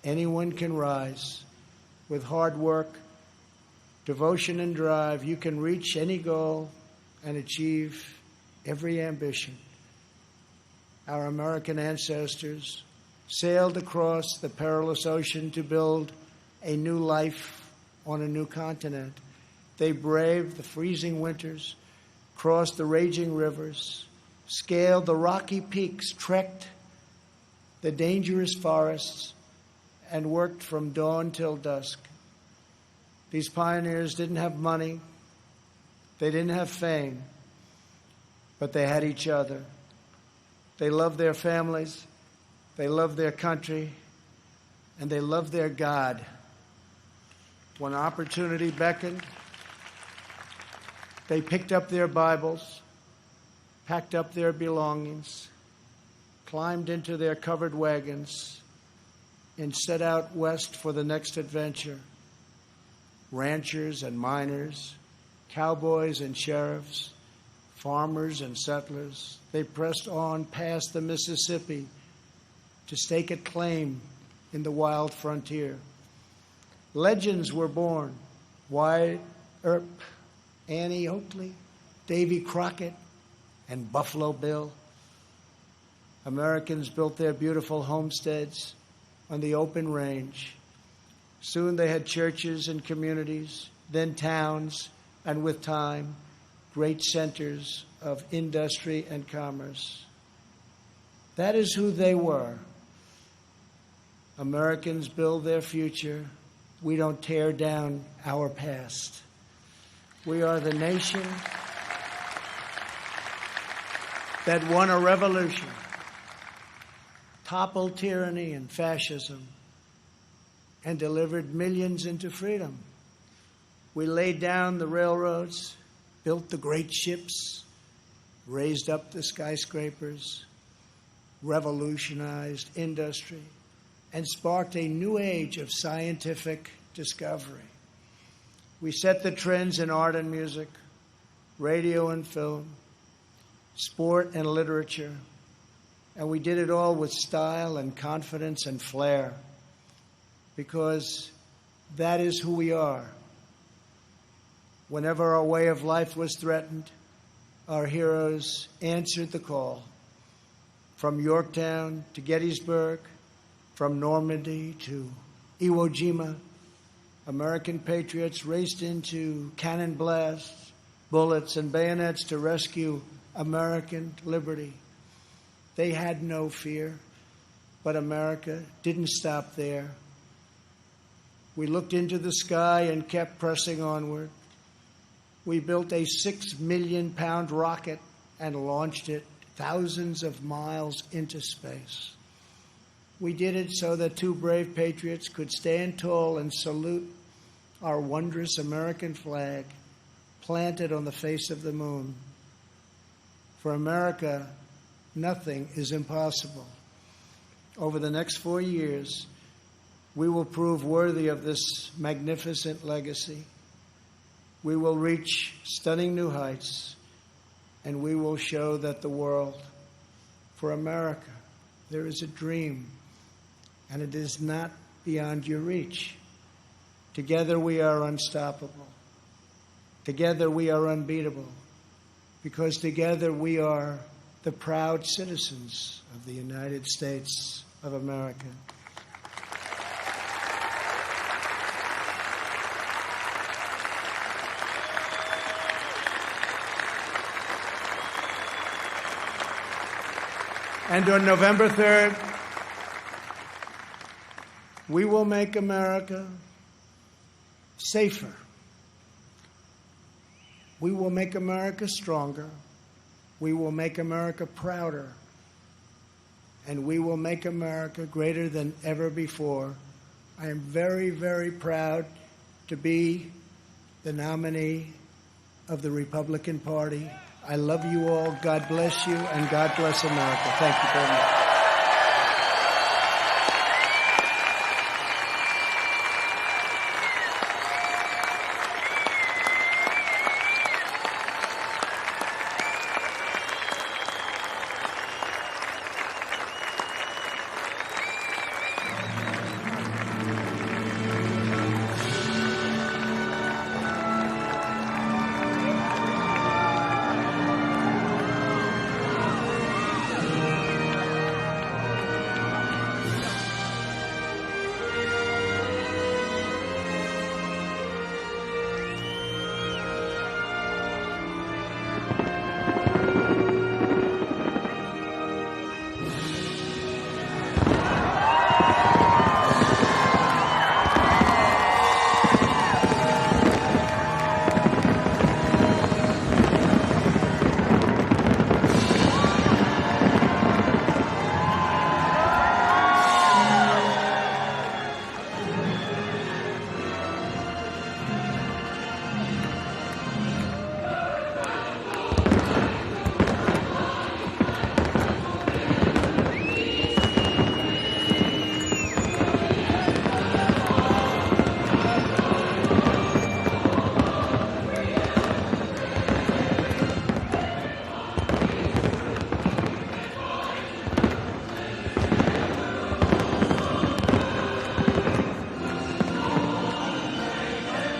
anyone can rise. With hard work, devotion, and drive, you can reach any goal and achieve every ambition. Our American ancestors sailed across the perilous ocean to build a new life on a new continent. They braved the freezing winters, crossed the raging rivers, scaled the rocky peaks, trekked the dangerous forests, and worked from dawn till dusk. These pioneers didn't have money, they didn't have fame, but they had each other. They loved their families, they loved their country, and they loved their God. When opportunity beckoned, they picked up their Bibles, packed up their belongings, climbed into their covered wagons, and set out west for the next adventure. Ranchers and miners, cowboys and sheriffs, farmers and settlers, they pressed on past the Mississippi to stake a claim in the wild frontier. Legends were born. Wyatt Earp, Annie Oakley, Davy Crockett, and Buffalo Bill. Americans built their beautiful homesteads on the open range. Soon they had churches and communities, then towns, and with time, great centers of industry and commerce. That is who they were. Americans build their future. We don't tear down our past. We are the nation that won a revolution, toppled tyranny and fascism, and delivered millions into freedom. We laid down the railroads, built the great ships, raised up the skyscrapers, revolutionized industry, and sparked a new age of scientific discovery. We set the trends in art and music, radio and film, sport and literature, and we did it all with style and confidence and flair, because that is who we are. Whenever our way of life was threatened, our heroes answered the call. from Yorktown to Gettysburg, from Normandy to Iwo Jima, American patriots raced into cannon blasts, bullets, and bayonets to rescue American liberty. They had no fear, but America didn't stop there. We looked into the sky and kept pressing onward. We built a 6 million pound rocket and launched it thousands of miles into space. We did it so that two brave patriots could stand tall and salute our wondrous American flag planted on the face of the moon. For America, nothing is impossible. Over the next 4 years, we will prove worthy of this magnificent legacy. We will reach stunning new heights, and we will show that the world, for America, there is a dream, and it is not beyond your reach. Together we are unstoppable. Together we are unbeatable, because together we are the proud citizens of the United States of America. And on November 3rd, we will make America safer. We will make America stronger. We will make America prouder. And we will make America greater than ever before. I am very, very proud to be the nominee of the Republican Party. I love you all. God bless you, and God bless America. Thank you very much.